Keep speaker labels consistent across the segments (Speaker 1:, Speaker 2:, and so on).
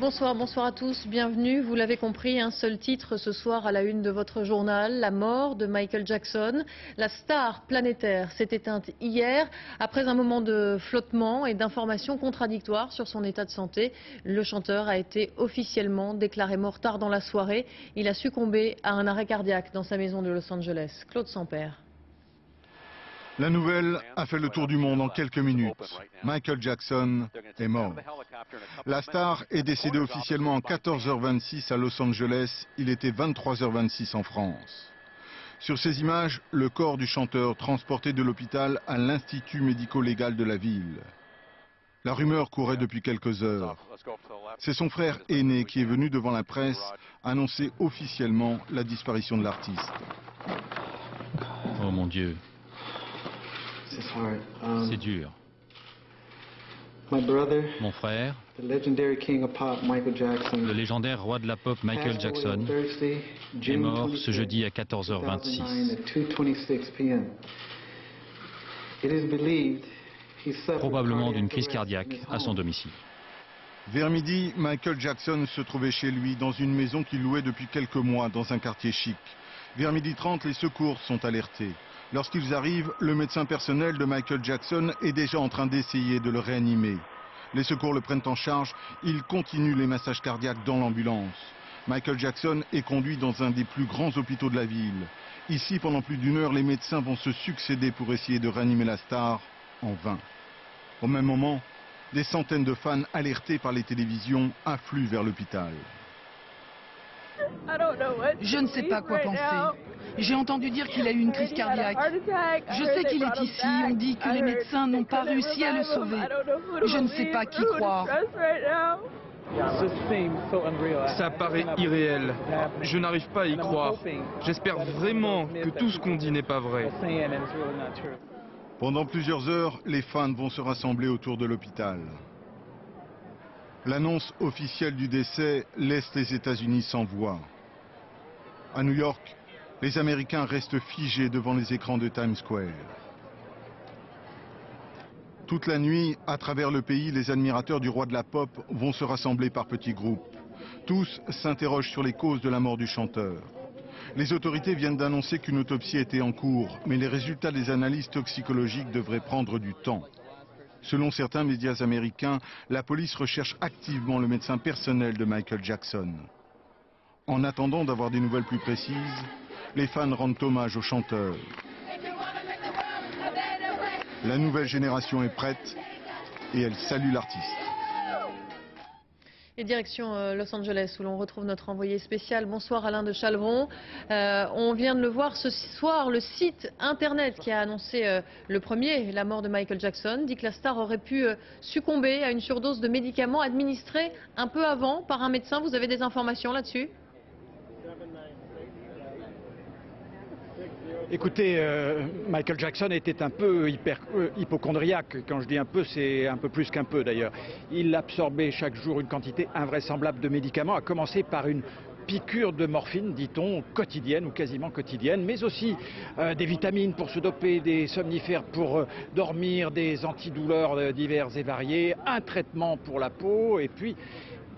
Speaker 1: Bonsoir, bonsoir à tous, bienvenue. Vous l'avez compris, un seul titre ce soir à la une de votre journal, la mort de Michael Jackson. La star planétaire s'est éteinte hier après un moment de flottement et d'informations contradictoires sur son état de santé. Le chanteur a été officiellement déclaré mort tard dans la soirée. Il a succombé à un arrêt cardiaque dans sa maison de Los Angeles. Claude Sampère.
Speaker 2: La nouvelle a fait le tour du monde en quelques minutes. Michael Jackson est mort. La star est décédée officiellement à 14h26 à Los Angeles. Il était 23h26 en France. Sur ces images, le corps du chanteur transporté de l'hôpital à l'Institut médico-légal de la ville. La rumeur courait depuis quelques heures. C'est son frère aîné qui est venu devant la presse annoncer officiellement la disparition de l'artiste.
Speaker 3: Oh mon Dieu. C'est dur. Mon frère, le légendaire roi de la pop Michael Jackson, est mort ce jeudi à 14h26. Probablement d'une crise cardiaque à son domicile.
Speaker 2: Vers midi, Michael Jackson se trouvait chez lui dans une maison qu'il louait depuis quelques mois dans un quartier chic. Vers 12h30, les secours sont alertés. Lorsqu'ils arrivent, le médecin personnel de Michael Jackson est déjà en train d'essayer de le réanimer. Les secours le prennent en charge, il continue les massages cardiaques dans l'ambulance. Michael Jackson est conduit dans un des plus grands hôpitaux de la ville. Ici, pendant plus d'une heure, les médecins vont se succéder pour essayer de réanimer la star, en vain. Au même moment, des centaines de fans alertés par les télévisions affluent vers l'hôpital.
Speaker 4: Je ne sais pas quoi penser. J'ai entendu dire qu'il a eu une crise cardiaque. Je sais qu'il est ici. On dit que les médecins n'ont pas réussi à le sauver. Je ne sais pas qui croire.
Speaker 5: Ça paraît irréel. Je n'arrive pas à y croire. J'espère vraiment que tout ce qu'on dit n'est pas vrai.
Speaker 2: Pendant plusieurs heures, les fans vont se rassembler autour de l'hôpital. L'annonce officielle du décès laisse les États-Unis sans voix. À New York, les Américains restent figés devant les écrans de Times Square. Toute la nuit, à travers le pays, les admirateurs du roi de la pop vont se rassembler par petits groupes. Tous s'interrogent sur les causes de la mort du chanteur. Les autorités viennent d'annoncer qu'une autopsie était en cours, mais les résultats des analyses toxicologiques devraient prendre du temps. Selon certains médias américains, la police recherche activement le médecin personnel de Michael Jackson. En attendant d'avoir des nouvelles plus précises, les fans rendent hommage au chanteur. La nouvelle génération est prête et elle salue l'artiste.
Speaker 1: Et direction Los Angeles où l'on retrouve notre envoyé spécial. Bonsoir Alain de Chalvron. On vient de le voir ce soir, le site internet qui a annoncé le premier la mort de Michael Jackson dit que la star aurait pu succomber à une surdose de médicaments administrés un peu avant par un médecin. Vous avez des informations là-dessus ?
Speaker 6: Écoutez, Michael Jackson était un peu hypochondriaque. Quand je dis un peu, c'est un peu plus qu'un peu d'ailleurs. Il absorbait chaque jour une quantité invraisemblable de médicaments, à commencer par une piqûre de morphine, dit-on, quotidienne ou quasiment quotidienne, mais aussi des vitamines pour se doper, des somnifères pour dormir, des antidouleurs divers et variés, un traitement pour la peau, et puis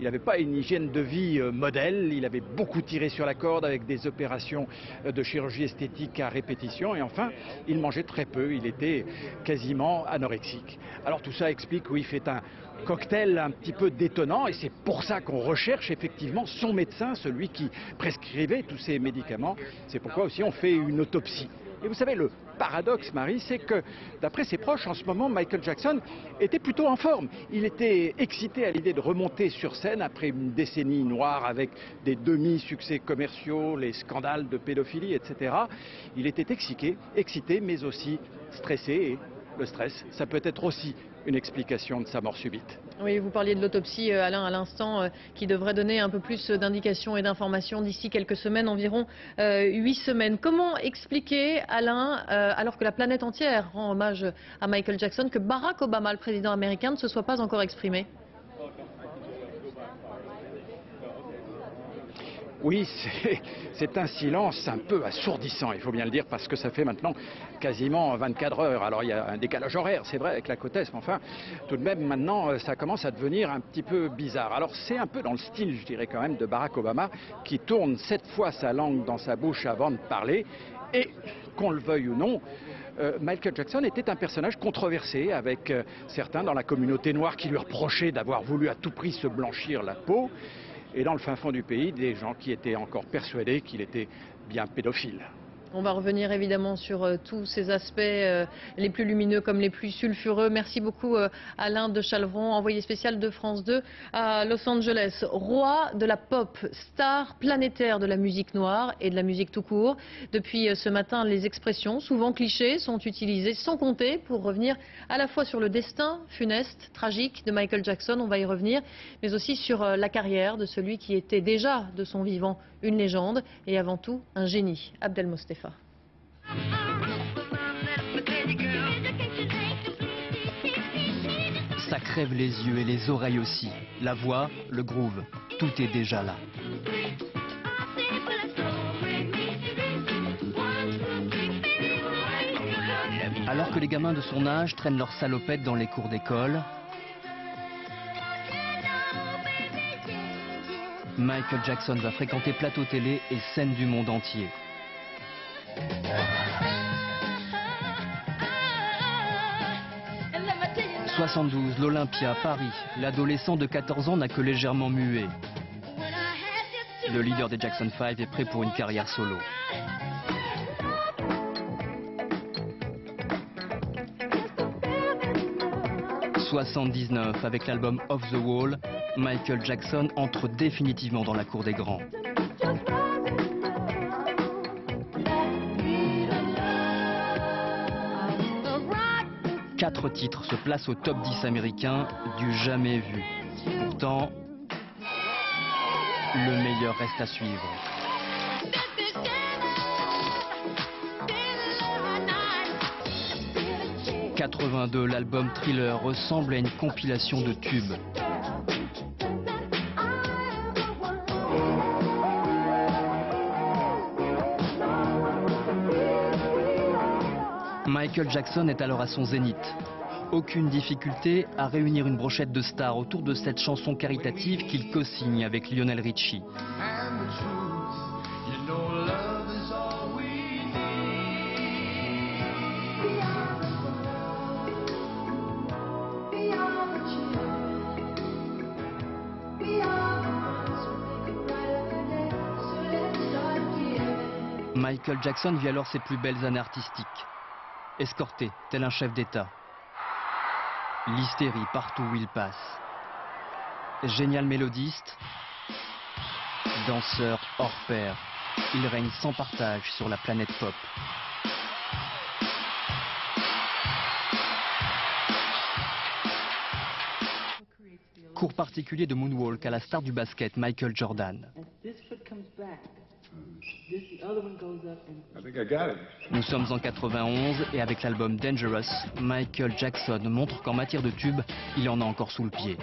Speaker 6: il n'avait pas une hygiène de vie modèle, il avait beaucoup tiré sur la corde avec des opérations de chirurgie esthétique à répétition et enfin, il mangeait très peu, il était quasiment anorexique. Alors tout ça explique, oui, fait un cocktail un petit peu détonnant et c'est pour ça qu'on recherche effectivement son médecin, celui qui prescrivait tous ces médicaments. C'est pourquoi aussi on fait une autopsie. Et vous savez, le paradoxe, Marie, c'est que, d'après ses proches, en ce moment, Michael Jackson était plutôt en forme. Il était excité à l'idée de remonter sur scène après une décennie noire avec des demi-succès commerciaux, les scandales de pédophilie, etc. Il était excité, mais aussi stressé. Et le stress, ça peut être aussi une explication de sa mort subite.
Speaker 1: Oui, vous parliez de l'autopsie, Alain, à l'instant, qui devrait donner un peu plus d'indications et d'informations d'ici quelques semaines, environ 8 semaines. Comment expliquer, Alain, alors que la planète entière rend hommage à Michael Jackson, que Barack Obama, le président américain, ne se soit pas encore exprimé ?
Speaker 6: Oui, c'est un silence un peu assourdissant, il faut bien le dire, parce que ça fait maintenant quasiment 24 heures. Alors il y a un décalage horaire, c'est vrai, avec la côte Est, mais enfin, tout de même, maintenant, ça commence à devenir un petit peu bizarre. Alors c'est un peu dans le style, je dirais quand même, de Barack Obama, qui tourne 7 fois sa langue dans sa bouche avant de parler, et qu'on le veuille ou non, Michael Jackson était un personnage controversé, avec certains dans la communauté noire qui lui reprochaient d'avoir voulu à tout prix se blanchir la peau, et dans le fin fond du pays, des gens qui étaient encore persuadés qu'il était bien pédophile.
Speaker 1: On va revenir évidemment sur tous ces aspects, les plus lumineux comme les plus sulfureux. Merci beaucoup Alain de Chalvron, envoyé spécial de France 2 à Los Angeles. Roi de la pop, star planétaire de la musique noire et de la musique tout court. Depuis ce matin, les expressions, souvent clichés, sont utilisées sans compter pour revenir à la fois sur le destin funeste, tragique de Michael Jackson, on va y revenir, mais aussi sur la carrière de celui qui était déjà de son vivant une légende et avant tout un génie, Abdel Mostefa.
Speaker 7: Ça crève les yeux et les oreilles aussi. La voix, le groove, tout est déjà là. Alors que les gamins de son âge traînent leurs salopettes dans les cours d'école, Michael Jackson va fréquenter plateaux télé et scènes du monde entier. « 72, l'Olympia, Paris. L'adolescent de 14 ans n'a que légèrement mué. Le leader des Jackson 5 est prêt pour une carrière solo. « 79, avec l'album Off the Wall, Michael Jackson entre définitivement dans la cour des grands. Quatre titres se placent au top 10 américain du jamais vu. Pourtant, le meilleur reste à suivre. « 82, l'album Thriller ressemble à une compilation de tubes. Michael Jackson est alors à son zénith. Aucune difficulté à réunir une brochette de stars autour de cette chanson caritative qu'il co-signe avec Lionel Richie. Michael Jackson vit alors ses plus belles années artistiques. Escorté, tel un chef d'État. L'hystérie partout où il passe. Génial mélodiste, danseur hors pair, il règne sans partage sur la planète pop. Cours particulier de moonwalk à la star du basket Michael Jordan. Nous sommes en 91 et avec l'album Dangerous, Michael Jackson montre qu'en matière de tube, il en a encore sous le pied.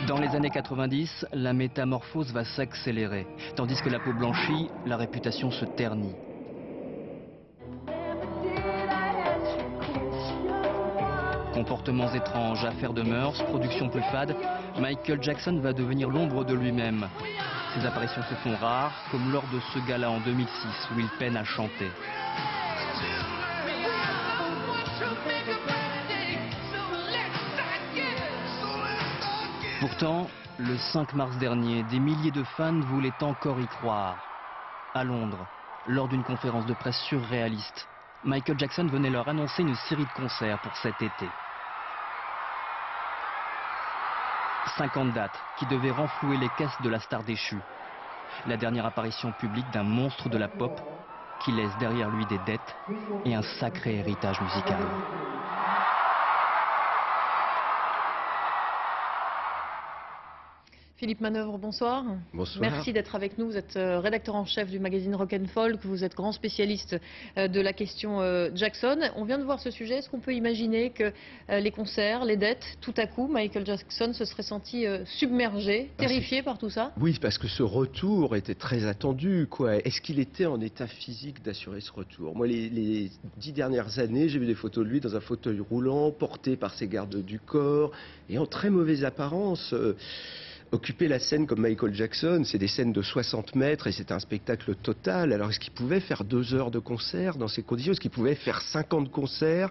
Speaker 7: Dans les années 90, la métamorphose va s'accélérer, tandis que la peau blanchit, la réputation se ternit. Comportements étranges, affaires de mœurs, production plus fade, Michael Jackson va devenir l'ombre de lui-même. Ses apparitions se font rares, comme lors de ce gala en 2006 où il peine à chanter. Pourtant, le 5 mars dernier, des milliers de fans voulaient encore y croire. À Londres, lors d'une conférence de presse surréaliste, Michael Jackson venait leur annoncer une série de concerts pour cet été. 50 dates qui devaient renflouer les caisses de la star déchue. La dernière apparition publique d'un monstre de la pop qui laisse derrière lui des dettes et un sacré héritage musical.
Speaker 1: Philippe Manœuvre, bonsoir.
Speaker 8: Bonsoir.
Speaker 1: Merci d'être avec nous. Vous êtes rédacteur en chef du magazine Rock and Folk. Vous êtes grand spécialiste de la question Jackson. On vient de voir ce sujet. Est-ce qu'on peut imaginer que les concerts, les dettes, tout à coup, Michael Jackson se serait senti submergé, terrifié par tout ça?
Speaker 8: Oui, parce que ce retour était très attendu, quoi. Est-ce qu'il était en état physique d'assurer ce retour? Moi, les 10 dernières années, j'ai vu des photos de lui dans un fauteuil roulant, porté par ses gardes du corps, et en très mauvaise apparence. Occuper la scène comme Michael Jackson, c'est des scènes de 60 mètres et c'est un spectacle total. Alors est-ce qu'il pouvait faire 2 heures de concert dans ces conditions? Est-ce qu'il pouvait faire 50 concerts?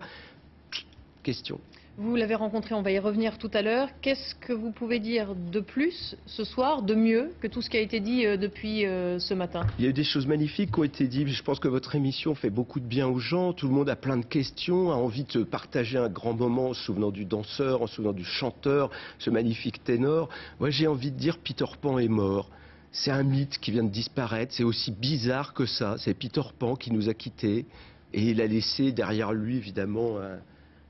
Speaker 8: Question.
Speaker 1: Vous l'avez rencontré, on va y revenir tout à l'heure. Qu'est-ce que vous pouvez dire de plus ce soir, de mieux que tout ce qui a été dit depuis ce matin?
Speaker 8: Il y a eu des choses magnifiques qui ont été dites. Je pense que votre émission fait beaucoup de bien aux gens. Tout le monde a plein de questions, a envie de partager un grand moment en se souvenant du danseur, en se souvenant du chanteur, ce magnifique ténor. Moi, j'ai envie de dire Peter Pan est mort. C'est un mythe qui vient de disparaître. C'est aussi bizarre que ça. C'est Peter Pan qui nous a quittés. Et il a laissé derrière lui, évidemment,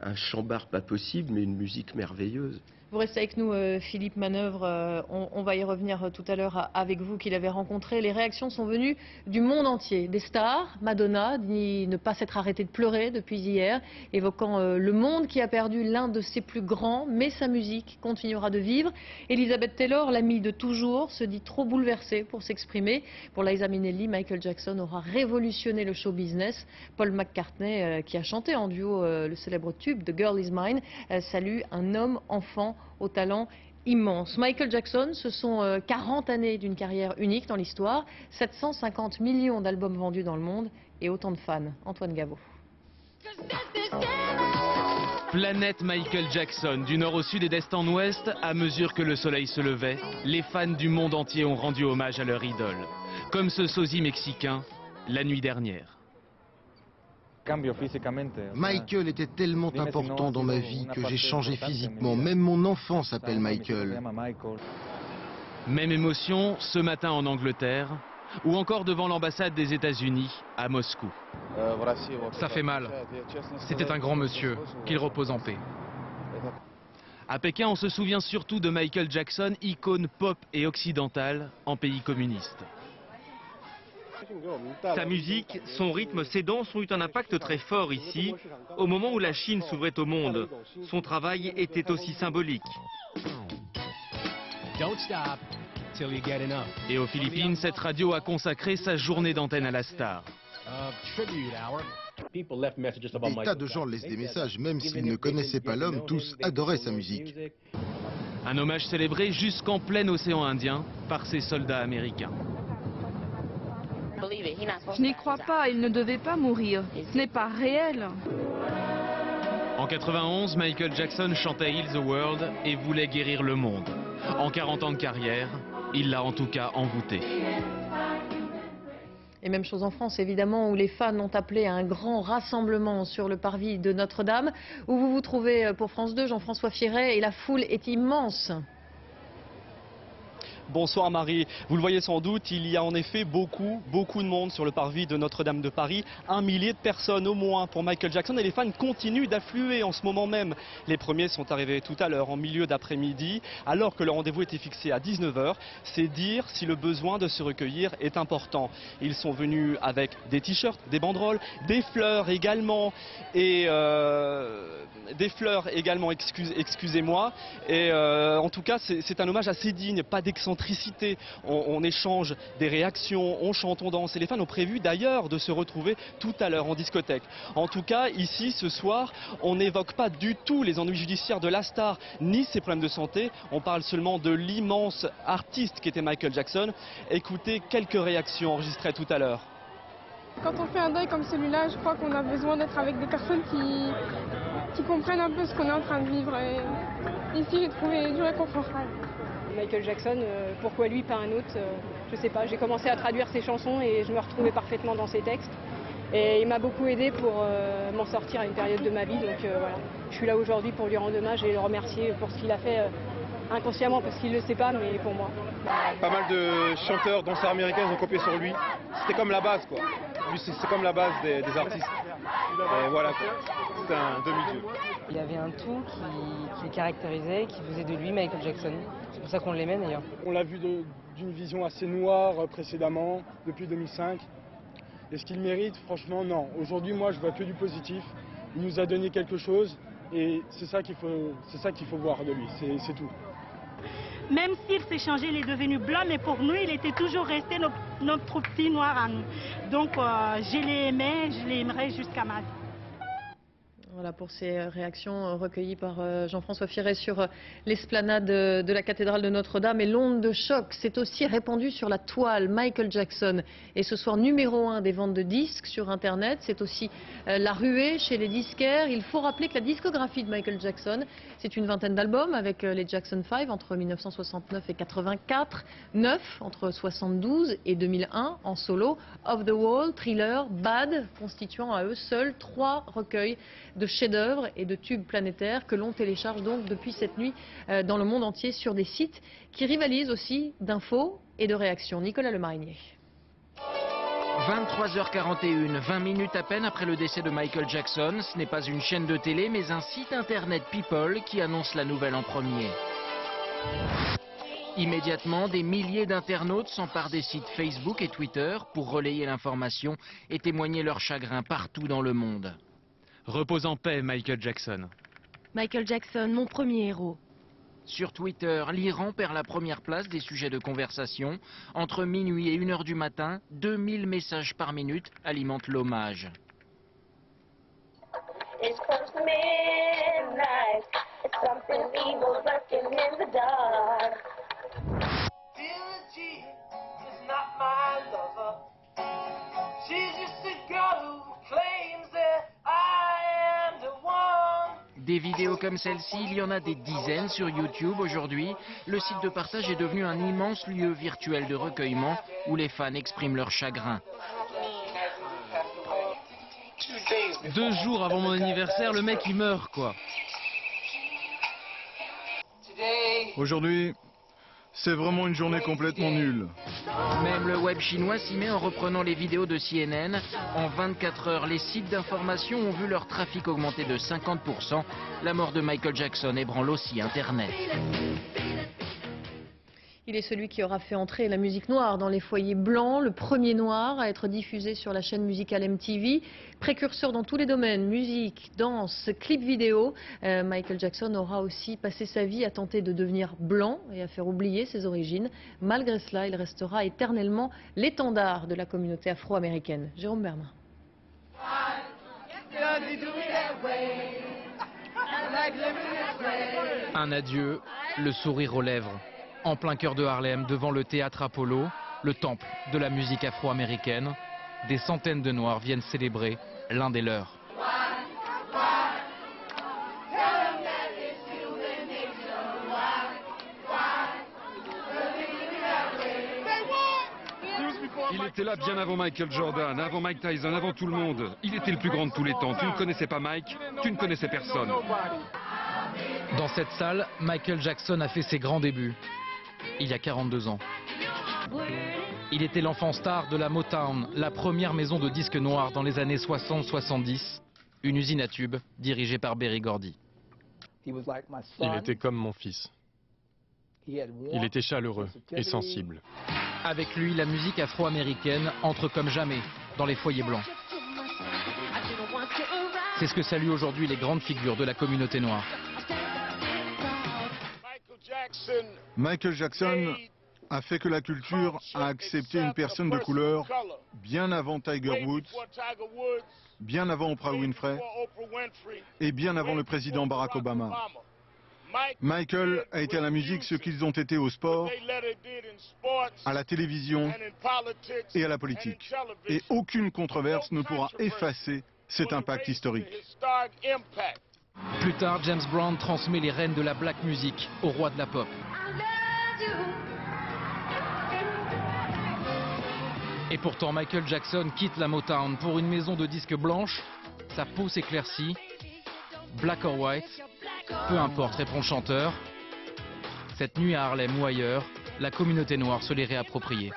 Speaker 8: un chambard pas possible, mais une musique merveilleuse.
Speaker 1: Vous restez avec nous, Philippe Manœuvre. On va y revenir tout à l'heure avec vous qui l'avez rencontré. Les réactions sont venues du monde entier. Des stars, Madonna, dit ne pas s'être arrêtée de pleurer depuis hier, évoquant le monde qui a perdu l'un de ses plus grands, mais sa musique continuera de vivre. Elizabeth Taylor, l'amie de toujours, se dit trop bouleversée pour s'exprimer. Pour Liza Minnelli, Michael Jackson aura révolutionné le show business. Paul McCartney, qui a chanté en duo le célèbre tube The Girl Is Mine, salue un homme-enfant au talent immense. Michael Jackson, ce sont 40 années d'une carrière unique dans l'histoire, 750 millions d'albums vendus dans le monde et autant de fans. Antoine Gaveau.
Speaker 9: Planète Michael Jackson, du nord au sud et d'est en ouest, à mesure que le soleil se levait, les fans du monde entier ont rendu hommage à leur idole. Comme ce sosie mexicain, la nuit dernière.
Speaker 10: Michael était tellement important dans ma vie que j'ai changé physiquement. Même mon enfant s'appelle Michael.
Speaker 9: Même émotion ce matin en Angleterre ou encore devant l'ambassade des États-Unis à Moscou.
Speaker 5: Ça fait mal. C'était un grand monsieur. Qu'il repose en paix.
Speaker 9: À Pékin, on se souvient surtout de Michael Jackson, icône pop et occidentale en pays communiste.
Speaker 11: Sa musique, son rythme, ses danses ont eu un impact très fort ici, au moment où la Chine s'ouvrait au monde. Son travail était aussi symbolique.
Speaker 9: Et aux Philippines, cette radio a consacré sa journée d'antenne à la star.
Speaker 10: Des tas de gens laissent des messages, même s'ils ne connaissaient pas l'homme, tous adoraient sa musique.
Speaker 9: Un hommage célébré jusqu'en plein océan Indien par ses soldats américains.
Speaker 4: Je n'y crois pas, il ne devait pas mourir. Ce n'est pas réel.
Speaker 9: En 91, Michael Jackson chantait Heal the World et voulait guérir le monde. En 40 ans de carrière, il l'a en tout cas envoûté.
Speaker 1: Et même chose en France, évidemment, où les fans ont appelé à un grand rassemblement sur le parvis de Notre-Dame, où vous vous trouvez pour France 2, Jean-François Firet, et la foule est immense.
Speaker 12: Bonsoir Marie, vous le voyez sans doute, il y a en effet beaucoup de monde sur le parvis de Notre-Dame de Paris. 1 millier de personnes au moins pour Michael Jackson et les fans continuent d'affluer en ce moment même. Les premiers sont arrivés tout à l'heure en milieu d'après-midi alors que le rendez-vous était fixé à 19 h. C'est dire si le besoin de se recueillir est important. Ils sont venus avec des t-shirts, des banderoles, des fleurs également excusez-moi. Et en tout cas c'est un hommage assez digne, pas d'excentricité. On échange des réactions, on chante, on danse et les fans ont prévu d'ailleurs de se retrouver tout à l'heure en discothèque. En tout cas ici ce soir on n'évoque pas du tout les ennuis judiciaires de la star ni ses problèmes de santé, on parle seulement de l'immense artiste qu'était Michael Jackson. Écoutez quelques réactions enregistrées tout à l'heure.
Speaker 13: Quand on fait un deuil comme celui-là, je crois qu'on a besoin d'être avec des personnes qui comprennent un peu ce qu'on est en train de vivre. Et ici, j'ai trouvé du réconfort.
Speaker 14: Michael Jackson, pourquoi lui, pas un autre, je sais pas. J'ai commencé à traduire ses chansons et je me retrouvais parfaitement dans ses textes. Et il m'a beaucoup aidé pour m'en sortir à une période de ma vie. Donc voilà, je suis là aujourd'hui pour lui rendre hommage et le remercier pour ce qu'il a fait inconsciemment, parce qu'il ne le sait pas, mais pour moi.
Speaker 5: Pas mal de chanteurs, danseurs américains ont copié sur lui. C'était comme la base, quoi. C'est comme la base des artistes.
Speaker 15: Et voilà, c'est un demi-dieu.
Speaker 16: Il y avait un tout qui le caractérisait, qui faisait de lui Michael Jackson. C'est pour ça qu'on l'aimait d'ailleurs.
Speaker 17: On l'a vu d'une vision assez noire précédemment, depuis 2005. Est-ce qu'il mérite? Franchement, non. Aujourd'hui, moi, je vois que du positif. Il nous a donné quelque chose et c'est ça qu'il faut voir de lui, c'est tout.
Speaker 18: Même s'il s'est changé, il est devenu blanc, mais pour nous, il était toujours resté notre petit noir à nous. Donc, je l'ai aimé, je l'aimerai jusqu'à ma vie.
Speaker 1: Voilà pour ces réactions recueillies par Jean-François Firet sur l'esplanade de la cathédrale de Notre-Dame. Et l'onde de choc s'est aussi répandue sur la toile. Michael Jackson est ce soir numéro 1 des ventes de disques sur Internet. C'est aussi la ruée chez les disquaires. Il faut rappeler que la discographie de Michael Jackson, c'est une vingtaine d'albums avec les Jackson 5 entre 1969 et 84, 9 entre 72 et 2001 en solo, Off the Wall, Thriller, Bad, constituant à eux seuls 3 recueils de chefs-d'œuvre et de tubes planétaires que l'on télécharge donc depuis cette nuit dans le monde entier sur des sites qui rivalisent aussi d'infos et de réactions. Nicolas Lemarinier.
Speaker 19: 23h41, 20 minutes à peine après le décès de Michael Jackson. Ce n'est pas une chaîne de télé, mais un site internet People qui annonce la nouvelle en premier. Immédiatement, des milliers d'internautes s'emparent des sites Facebook et Twitter pour relayer l'information et témoigner leur chagrin partout dans le monde.
Speaker 9: Repose en paix, Michael Jackson.
Speaker 20: Michael Jackson, mon premier héros.
Speaker 19: Sur Twitter, l'Iran perd la première place des sujets de conversation. Entre minuit et 1h du matin, 2000 messages par minute alimentent l'hommage. Des vidéos comme celle-ci, il y en a des dizaines sur YouTube aujourd'hui. Le site de partage est devenu un immense lieu virtuel de recueillement où les fans expriment leur chagrin.
Speaker 9: 2 jours avant mon anniversaire, le mec il meurt quoi.
Speaker 2: Aujourd'hui, c'est vraiment une journée complètement nulle.
Speaker 19: Même le web chinois s'y met en reprenant les vidéos de CNN. En 24 heures, les sites d'information ont vu leur trafic augmenter de 50%. La mort de Michael Jackson ébranle aussi Internet.
Speaker 1: Il est celui qui aura fait entrer la musique noire dans les foyers blancs, le premier noir à être diffusé sur la chaîne musicale MTV. Précurseur dans tous les domaines, musique, danse, clip vidéo, Michael Jackson aura aussi passé sa vie à tenter de devenir blanc et à faire oublier ses origines. Malgré cela, il restera éternellement l'étendard de la communauté afro-américaine. Jérôme Bernin.
Speaker 9: Un adieu, le sourire aux lèvres. En plein cœur de Harlem, devant le théâtre Apollo, le temple de la musique afro-américaine, des centaines de Noirs viennent célébrer l'un des leurs.
Speaker 21: Il était là bien avant Michael Jordan, avant Mike Tyson, avant tout le monde. Il était le plus grand de tous les temps. Tu ne connaissais pas Mike, tu ne connaissais personne.
Speaker 9: Dans cette salle, Michael Jackson a fait ses grands débuts. Il y a 42 ans. Il était l'enfant star de la Motown, la première maison de disques noirs dans les années 60-70, une usine à tubes dirigée par Berry Gordy.
Speaker 22: Il était comme mon fils. Il était chaleureux et sensible.
Speaker 9: Avec lui, la musique afro-américaine entre comme jamais dans les foyers blancs. C'est ce que saluent aujourd'hui les grandes figures de la communauté noire.
Speaker 2: Michael Jackson a fait que la culture a accepté une personne de couleur bien avant Tiger Woods, bien avant Oprah Winfrey et bien avant le président Barack Obama. Michael a été à la musique ce qu'ils ont été au sport, à la télévision et à la politique. Et aucune controverse ne pourra effacer cet impact historique.
Speaker 9: Plus tard, James Brown transmet les rênes de la black music au roi de la pop. Et pourtant, Michael Jackson quitte la Motown pour une maison de disques blanche. Sa peau s'éclaircit. Black or white, peu importe, répond le chanteur. Cette nuit à Harlem ou ailleurs, la communauté noire se l'est réappropriée.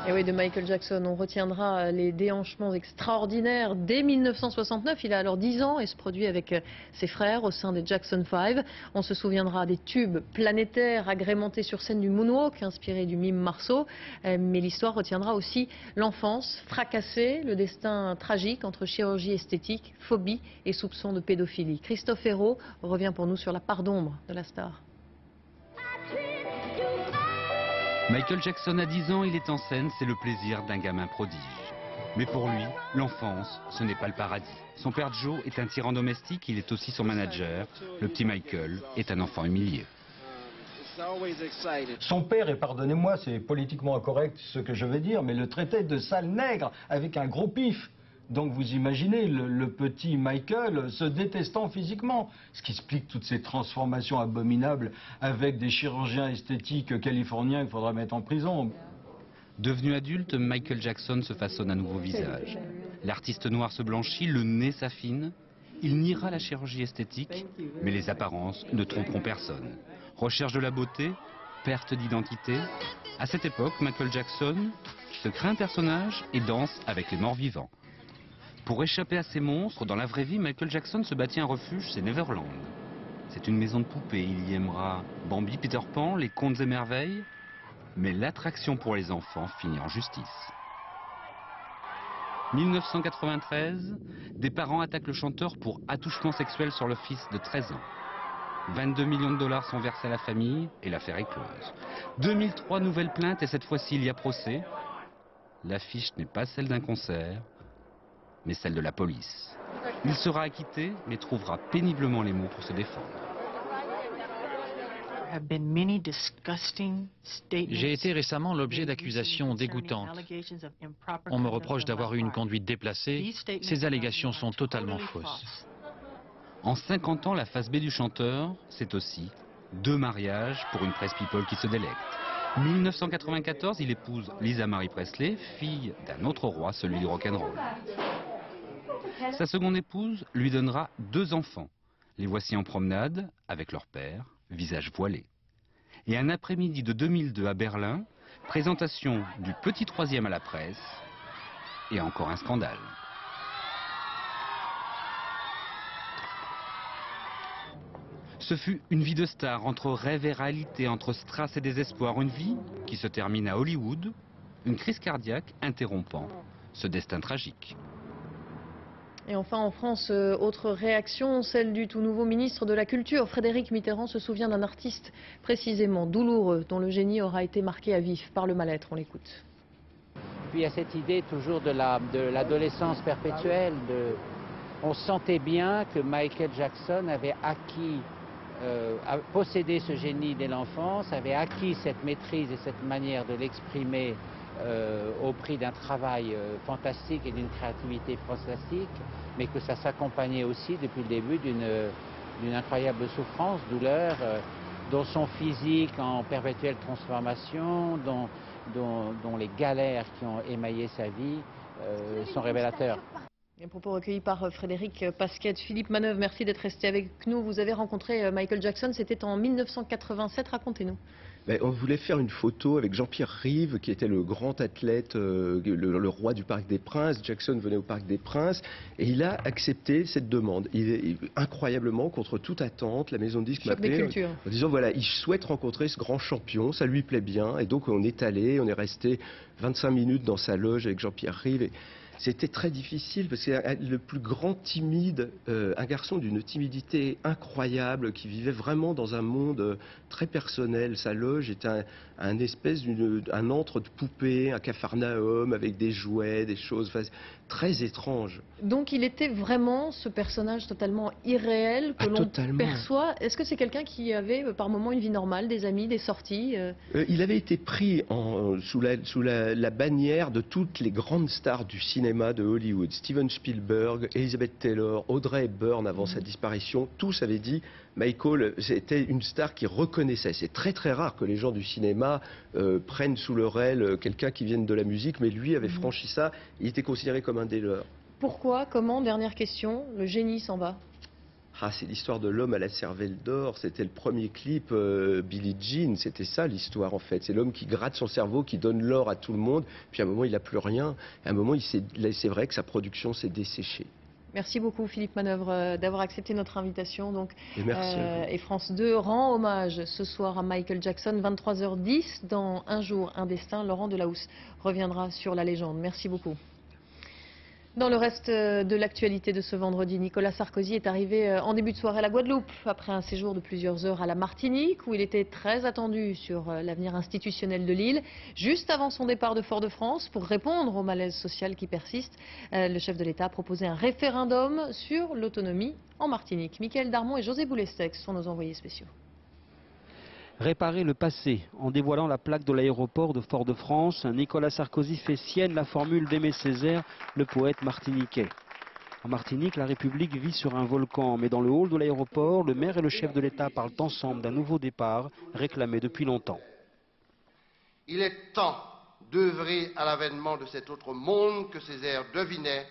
Speaker 1: Et oui, de Michael Jackson, on retiendra les déhanchements extraordinaires dès 1969. Il a alors 10 ans et se produit avec ses frères au sein des Jackson 5. On se souviendra des tubes planétaires agrémentés sur scène du moonwalk, inspiré du mime Marceau. Mais l'histoire retiendra aussi l'enfance fracassée, le destin tragique entre chirurgie esthétique, phobie et soupçon de pédophilie. Christophe Hérault revient pour nous sur la part d'ombre de la star.
Speaker 3: Michael Jackson a 10 ans, il est en scène, c'est le plaisir d'un gamin prodige. Mais pour lui, l'enfance, ce n'est pas le paradis. Son père Joe est un tyran domestique, il est aussi son manager. Le petit Michael est un enfant humilié.
Speaker 6: Son père, et pardonnez-moi, c'est politiquement incorrect ce que je vais dire, mais le traitait de sale nègre avec un gros pif. Donc vous imaginez le petit Michael se détestant physiquement, ce qui explique toutes ces transformations abominables avec des chirurgiens esthétiques californiens qu'il faudra mettre en prison.
Speaker 3: Devenu adulte, Michael Jackson se façonne un nouveau visage. L'artiste noir se blanchit, le nez s'affine. Il niera la chirurgie esthétique, mais les apparences ne tromperont personne. Recherche de la beauté, perte d'identité. À cette époque, Michael Jackson se crée un personnage et danse avec les morts vivants. Pour échapper à ces monstres, dans la vraie vie, Michael Jackson se bâtit un refuge, c'est Neverland. C'est une maison de poupées, il y aimera Bambi, Peter Pan, les contes et merveilles. Mais l'attraction pour les enfants finit en justice. 1993, des parents attaquent le chanteur pour attouchement sexuel sur le fils de 13 ans. 22 millions de dollars sont versés à la famille et l'affaire est close. 2003 nouvelles plaintes et cette fois-ci il y a procès. L'affiche n'est pas celle d'un concert, mais celle de la police. Il sera acquitté, mais trouvera péniblement les mots pour se défendre.
Speaker 23: J'ai été récemment l'objet d'accusations dégoûtantes. On me reproche d'avoir eu une conduite déplacée. Ces allégations sont totalement fausses.
Speaker 3: En 50 ans, la face B du chanteur, c'est aussi 2 mariages pour une presse people qui se délecte. 1994, il épouse Lisa Marie Presley, fille d'un autre roi, celui du rock'n'roll. Sa seconde épouse lui donnera 2 enfants. Les voici en promenade avec leur père, visage voilé. Et un après-midi de 2002 à Berlin, présentation du petit troisième à la presse, et encore un scandale. Ce fut une vie de star, entre rêve et réalité, entre strass et désespoir. Une vie qui se termine à Hollywood, une crise cardiaque interrompant ce destin tragique.
Speaker 1: Et enfin, en France, autre réaction, celle du tout nouveau ministre de la Culture. Frédéric Mitterrand se souvient d'un artiste précisément douloureux, dont le génie aura été marqué à vif par le mal-être. On l'écoute.
Speaker 24: Puis il y a cette idée toujours de l'adolescence perpétuelle. On sentait bien que Michael Jackson avait acquis, possédé ce génie dès l'enfance, avait acquis cette maîtrise et cette manière de l'exprimer au prix d'un travail fantastique et d'une créativité fantastique, mais que ça s'accompagnait aussi depuis le début d'une incroyable souffrance, douleur, dont son physique en perpétuelle transformation, dont les galères qui ont émaillé sa vie sont révélateurs.
Speaker 1: Un propos recueillis par Frédéric Pasquette. Philippe Manœuvre, merci d'être resté avec nous. Vous avez rencontré Michael Jackson, c'était en 1987, racontez-nous.
Speaker 8: On voulait faire une photo avec Jean-Pierre Rive, qui était le grand athlète, le roi du Parc des Princes. Jackson venait au Parc des Princes et il a accepté cette demande. Incroyablement, contre toute attente, la maison de disques m'a appelé en disant voilà, il souhaite rencontrer ce grand champion, ça lui plaît bien. Et donc on est allé, on est resté 25 minutes dans sa loge avec Jean-Pierre Rive. Et c'était très difficile parce que le plus grand timide, un garçon d'une timidité incroyable qui vivait vraiment dans un monde très personnel. Sa loge était un espèce un antre de poupées, un capharnaüm avec des jouets, des choses très étranges.
Speaker 1: Donc il était vraiment ce personnage totalement irréel que l'on perçoit. Est-ce que c'est quelqu'un qui avait par moments une vie normale, des amis, des sorties
Speaker 8: Il avait été pris sous la bannière de toutes les grandes stars du cinéma de Hollywood. Steven Spielberg, Elizabeth Taylor, Audrey Hepburn avant sa disparition, tous avaient dit Michael, c'était une star qui reconnaissait. C'est très très rare que les gens du cinéma prennent sous leur aile quelqu'un qui vienne de la musique, mais lui avait franchi ça, il était considéré comme un des leurs.
Speaker 1: Pourquoi, comment, dernière question, le génie s'en va?
Speaker 8: Ah, c'est l'histoire de l'homme à la cervelle d'or. C'était le premier clip Billie Jean. C'était ça l'histoire en fait. C'est l'homme qui gratte son cerveau, qui donne l'or à tout le monde. Puis à un moment, il n'a plus rien. À un moment, c'est vrai que sa production s'est desséchée.
Speaker 1: Merci beaucoup Philippe Manœuvre d'avoir accepté notre invitation. Donc,
Speaker 8: et
Speaker 1: France 2 rend hommage ce soir à Michael Jackson, 23h10, dans Un jour, un destin. Laurent Delahousse reviendra sur la légende. Merci beaucoup. Dans le reste de l'actualité de ce vendredi, Nicolas Sarkozy est arrivé en début de soirée à la Guadeloupe, après un séjour de plusieurs heures à la Martinique, où il était très attendu sur l'avenir institutionnel de l'île. Juste avant son départ de Fort-de-France, pour répondre au malaise social qui persiste, le chef de l'État a proposé un référendum sur l'autonomie en Martinique. Mickaël Darmon et José Boulestex sont nos envoyés spéciaux.
Speaker 4: Réparer le passé. En dévoilant la plaque de l'aéroport de Fort-de-France, Nicolas Sarkozy fait sienne la formule d'Aimé Césaire, le poète martiniquais. En Martinique, la République vit sur un volcan, mais dans le hall de l'aéroport, le maire et le chef de l'État parlent ensemble d'un nouveau départ, réclamé depuis longtemps.
Speaker 7: Il est temps d'œuvrer à l'avènement de cet autre monde que Césaire devinait.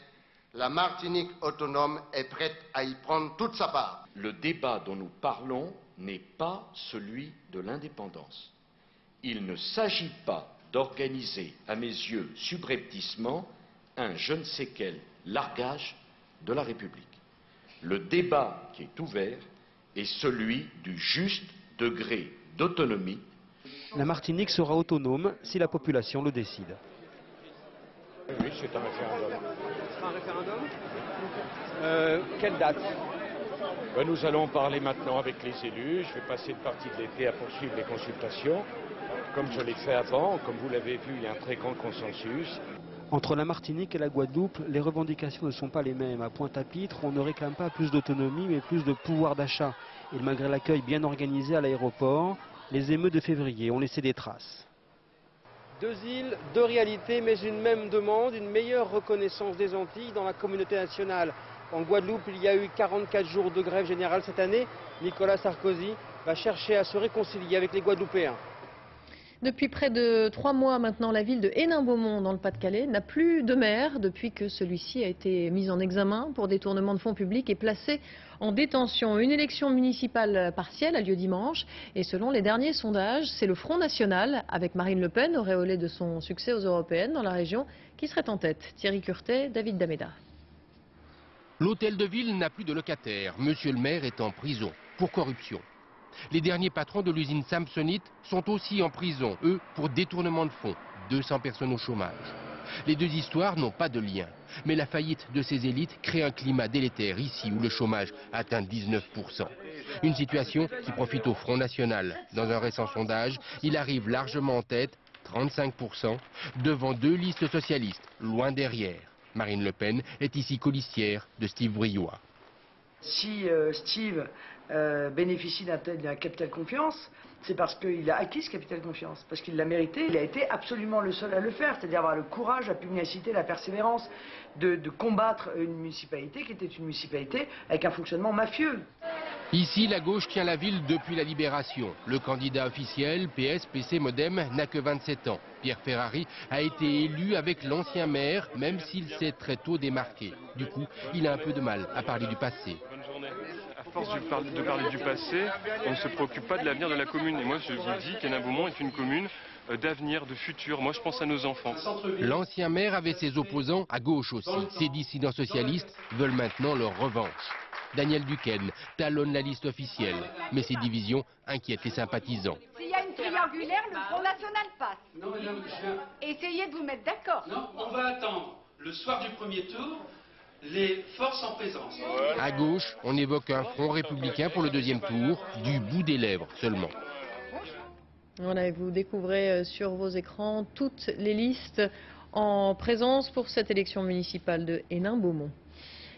Speaker 7: La Martinique autonome est prête à y prendre toute sa part.
Speaker 10: Le débat dont nous parlons n'est pas celui de l'indépendance. Il ne s'agit pas d'organiser, à mes yeux, subrepticement, un je ne sais quel largage de la République. Le débat qui est ouvert est celui du juste degré d'autonomie.
Speaker 4: La Martinique sera autonome si la population le décide.
Speaker 11: Oui, c'est un référendum.
Speaker 25: Ce sera un référendum Quelle date?
Speaker 11: Nous allons parler maintenant avec les élus. Je vais passer une partie de l'été à poursuivre les consultations, comme je l'ai fait avant. Comme vous l'avez vu, il y a un très grand consensus.
Speaker 4: Entre la Martinique et la Guadeloupe, les revendications ne sont pas les mêmes. À Pointe-à-Pitre, on ne réclame pas plus d'autonomie, mais plus de pouvoir d'achat. Et malgré l'accueil bien organisé à l'aéroport, les émeutes de février ont laissé des traces.
Speaker 25: Deux îles, deux réalités, mais une même demande, une meilleure reconnaissance des Antilles dans la communauté nationale. En Guadeloupe, il y a eu 44 jours de grève générale cette année. Nicolas Sarkozy va chercher à se réconcilier avec les Guadeloupéens.
Speaker 1: Depuis près de 3 mois maintenant, la ville de Hénin-Beaumont, dans le Pas-de-Calais, n'a plus de maire depuis que celui-ci a été mis en examen pour détournement de fonds publics et placé en détention. Une élection municipale partielle a lieu dimanche et selon les derniers sondages, c'est le Front National, avec Marine Le Pen, auréolée de son succès aux européennes dans la région, qui serait en tête. Thierry Curtet, David Dameda.
Speaker 26: L'hôtel de ville n'a plus de locataire. Monsieur le maire est en prison pour corruption. Les derniers patrons de l'usine Samsonite sont aussi en prison, eux, pour détournement de fonds. 200 personnes au chômage. Les deux histoires n'ont pas de lien. Mais la faillite de ces élites crée un climat délétère ici où le chômage atteint 19%. Une situation qui profite au Front National. Dans un récent sondage, il arrive largement en tête, 35%, devant deux listes socialistes, loin derrière. Marine Le Pen est ici colistière de Steve Briois.
Speaker 27: Si Steve bénéficie d'un capital confiance, c'est parce qu'il a acquis ce capital confiance, parce qu'il l'a mérité. Il a été absolument le seul à le faire, c'est-à-dire avoir le courage, la pugnacité, la persévérance de combattre une municipalité qui était une municipalité avec un fonctionnement mafieux.
Speaker 26: Ici, la gauche tient la ville depuis la Libération. Le candidat officiel, PS, PC, Modem, n'a que 27 ans. Pierre Ferrari a été élu avec l'ancien maire, même s'il s'est très tôt démarqué. Du coup, il a un peu de mal à parler du passé.
Speaker 5: À force de parler du passé, on ne se préoccupe pas de l'avenir de la commune. Et moi, je vous dis qu'Hénin-Beaumont est une commune d'avenir, de futur. Moi, je pense à nos enfants.
Speaker 26: L'ancien maire avait ses opposants à gauche aussi. Ces dissidents socialistes veulent maintenant leur revanche. Daniel Duquesne talonne la liste officielle, mais ces divisions inquiètent les sympathisants.
Speaker 28: S'il y a une triangulaire, le Front National passe.
Speaker 29: Non, madame,
Speaker 28: Essayez de vous mettre d'accord.
Speaker 29: Non, on va attendre le soir du premier tour les forces en présence.
Speaker 26: À gauche, on évoque un front républicain pour le deuxième tour, du bout des lèvres seulement.
Speaker 1: Voilà, et vous découvrez sur vos écrans toutes les listes en présence pour cette élection municipale de Hénin-Beaumont.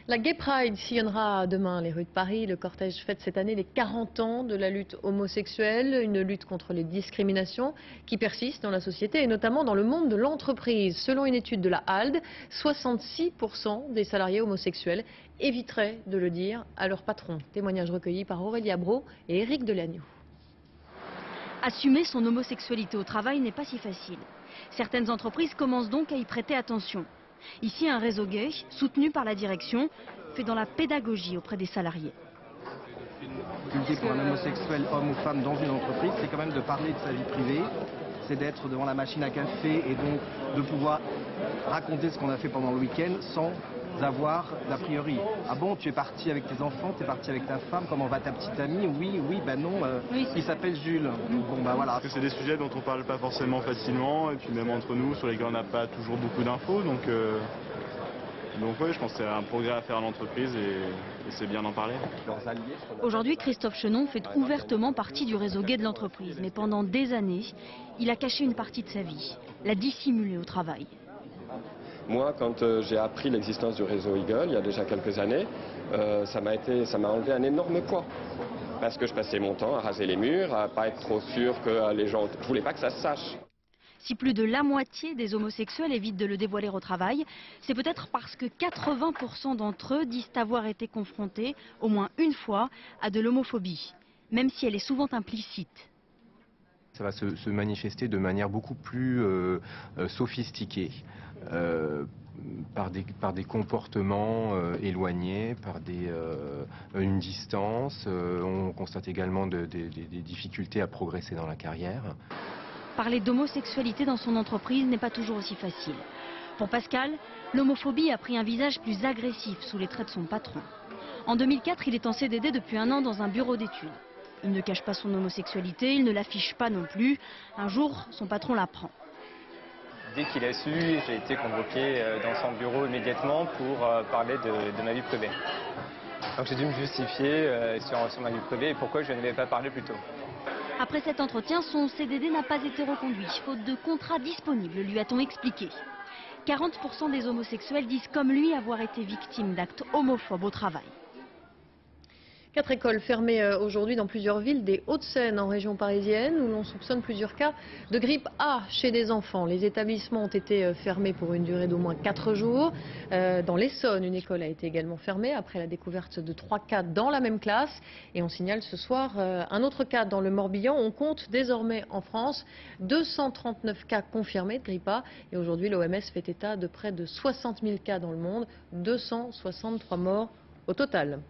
Speaker 1: La Gay Pride sillonnera demain les rues de Paris. Le cortège fête cette année les 40 ans de la lutte homosexuelle, une lutte contre les discriminations qui persistent dans la société et notamment dans le monde de l'entreprise. Selon une étude de la HALD, 66% des salariés homosexuels éviteraient de le dire à leur patron. Témoignage recueilli par Aurélie Abro et Éric Delagneau.
Speaker 30: Assumer son homosexualité au travail n'est pas si facile. Certaines entreprises commencent donc à y prêter attention. Ici, un réseau gay, soutenu par la direction, fait dans la pédagogie auprès des salariés.
Speaker 12: difficulté pour un homosexuel, homme ou femme, dans une entreprise, c'est quand même de parler de sa vie privée, c'est d'être devant la machine à café et donc de pouvoir raconter ce qu'on a fait pendant le week-end sans avoir d'a priori. Ah bon, tu es parti avec tes enfants, tu es parti avec ta femme, comment va ta petite amie? Oui, ben non, il s'appelle Jules. Bon ben voilà.
Speaker 13: C'est des sujets dont on parle pas forcément facilement, et puis même entre nous, sur lesquels on n'a pas toujours beaucoup d'infos, donc ouais, je pense que c'est un progrès à faire à l'entreprise et c'est bien d'en parler.
Speaker 30: Aujourd'hui, Christophe Chenon fait ouvertement partie du réseau gay de l'entreprise. Mais pendant des années, il a caché une partie de sa vie, l'a dissimulée au travail.
Speaker 14: Moi, quand j'ai appris l'existence du réseau Eagle, il y a déjà quelques années, ça m'a enlevé un énorme poids. Parce que je passais mon temps à raser les murs, à pas être trop sûr que les gens... Je voulais pas que ça se sache.
Speaker 30: Si plus de la moitié des homosexuels évitent de le dévoiler au travail, c'est peut-être parce que 80% d'entre eux disent avoir été confrontés, au moins une fois, à de l'homophobie, même si elle est souvent implicite.
Speaker 15: Ça va se manifester de manière beaucoup plus sophistiquée, par des comportements éloignés, par une distance. On constate également des difficultés à progresser dans la carrière.
Speaker 30: Parler d'homosexualité dans son entreprise n'est pas toujours aussi facile. Pour Pascal, l'homophobie a pris un visage plus agressif sous les traits de son patron. En 2004, il est en CDD depuis 1 an dans un bureau d'études. Il ne cache pas son homosexualité, il ne l'affiche pas non plus. Un jour, son patron l'apprend.
Speaker 16: Dès qu'il a su, j'ai été convoqué dans son bureau immédiatement pour parler de ma vie privée. Donc j'ai dû me justifier sur ma vie privée et pourquoi je ne l'avais pas parlé plus tôt.
Speaker 30: Après cet entretien, son CDD n'a pas été reconduit, faute de contrat disponible, lui a-t-on expliqué. 40% des homosexuels disent comme lui avoir été victimes d'actes homophobes au travail.
Speaker 1: 4 écoles fermées aujourd'hui dans plusieurs villes des Hauts-de-Seine en région parisienne où l'on soupçonne plusieurs cas de grippe A chez des enfants. Les établissements ont été fermés pour une durée d'au moins 4 jours. Dans l'Essonne, une école a été également fermée après la découverte de 3 cas dans la même classe. Et on signale ce soir un autre cas dans le Morbihan. On compte désormais en France 239 cas confirmés de grippe A. Et aujourd'hui, l'OMS fait état de près de 60 000 cas dans le monde, 263 morts au total.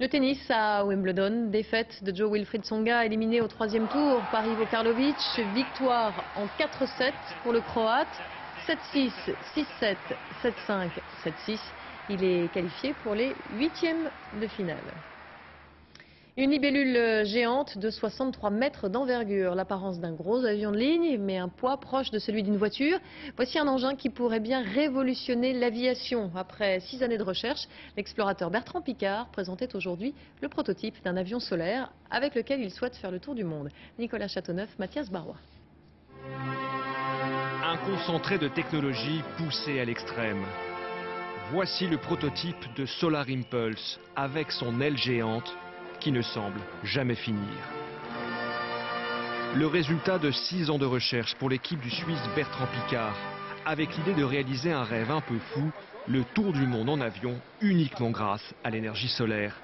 Speaker 1: Le tennis à Wimbledon, défaite de Joe-Wilfried Tsonga éliminé au 3e tour par Ivo Karlovic, victoire en 4-7 pour le Croate, 7-6, 6-7, 7-5, 7-6. Il est qualifié pour les 8e de finale. Une libellule géante de 63 mètres d'envergure, l'apparence d'un gros avion de ligne, mais un poids proche de celui d'une voiture. Voici un engin qui pourrait bien révolutionner l'aviation. Après 6 années de recherche, l'explorateur Bertrand Piccard présentait aujourd'hui le prototype d'un avion solaire avec lequel il souhaite faire le tour du monde. Nicolas Châteauneuf, Mathias Barrois.
Speaker 17: Un concentré de technologie poussé à l'extrême. Voici le prototype de Solar Impulse avec son aile géante qui ne semble jamais finir. Le résultat de 6 ans de recherche pour l'équipe du Suisse Bertrand Piccard, avec l'idée de réaliser un rêve un peu fou, le tour du monde en avion uniquement grâce à l'énergie solaire.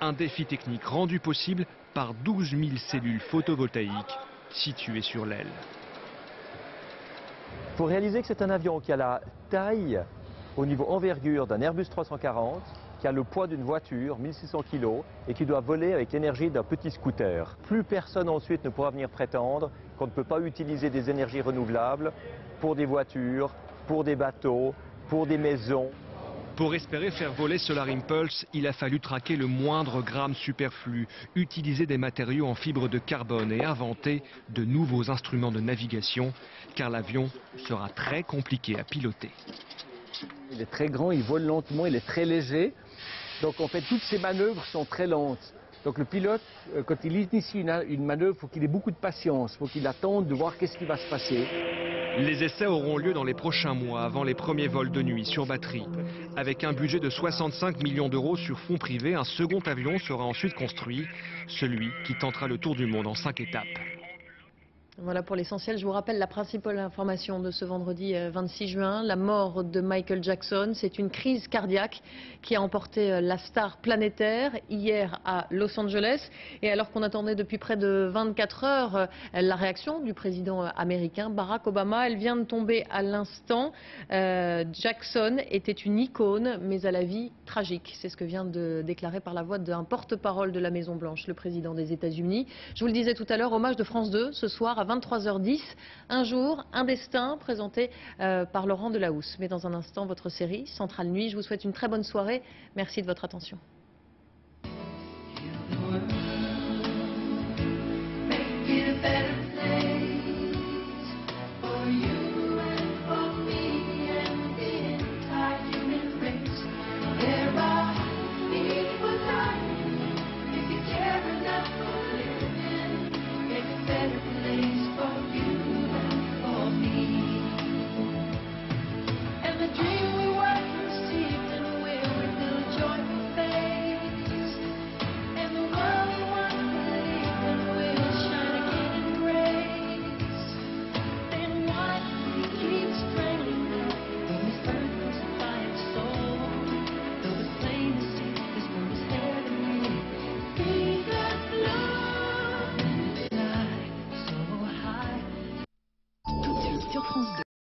Speaker 17: Un défi technique rendu possible par 12 000 cellules photovoltaïques situées sur l'aile.
Speaker 18: Il faut réaliser que c'est un avion qui a la taille au niveau envergure d'un Airbus 340, qui a le poids d'une voiture, 1600 kg, et qui doit voler avec l'énergie d'un petit scooter. Plus personne ensuite ne pourra venir prétendre qu'on ne peut pas utiliser des énergies renouvelables pour des voitures, pour des bateaux, pour des maisons.
Speaker 17: Pour espérer faire voler Solar Impulse, il a fallu traquer le moindre gramme superflu, utiliser des matériaux en fibre de carbone et inventer de nouveaux instruments de navigation, car l'avion sera très compliqué à piloter.
Speaker 18: Il est très grand, il vole lentement, il est très léger. Donc en fait, toutes ces manœuvres sont très lentes. Donc le pilote, quand il initie une manœuvre, il faut qu'il ait beaucoup de patience, il faut qu'il attende de voir qu'est-ce qui va se passer.
Speaker 17: Les essais auront lieu dans les prochains mois, avant les premiers vols de nuit sur batterie. Avec un budget de 65 millions d'euros sur fonds privés, un second avion sera ensuite construit, celui qui tentera le tour du monde en 5 étapes.
Speaker 1: Voilà pour l'essentiel. Je vous rappelle la principale information de ce vendredi 26 juin. La mort de Michael Jackson. C'est une crise cardiaque qui a emporté la star planétaire hier à Los Angeles. Et alors qu'on attendait depuis près de 24 heures la réaction du président américain Barack Obama, elle vient de tomber à l'instant. Jackson était une icône, mais à la vie tragique. C'est ce que vient de déclarer par la voix d'un porte-parole de la Maison-Blanche, le président des États-Unis. Je vous le disais tout à l'heure, hommage de France 2 ce soir à 23h10, un jour, un destin, présenté par Laurent Delahousse. Mais dans un instant, votre série Centrale Nuit. Je vous souhaite une très bonne soirée. Merci de votre attention.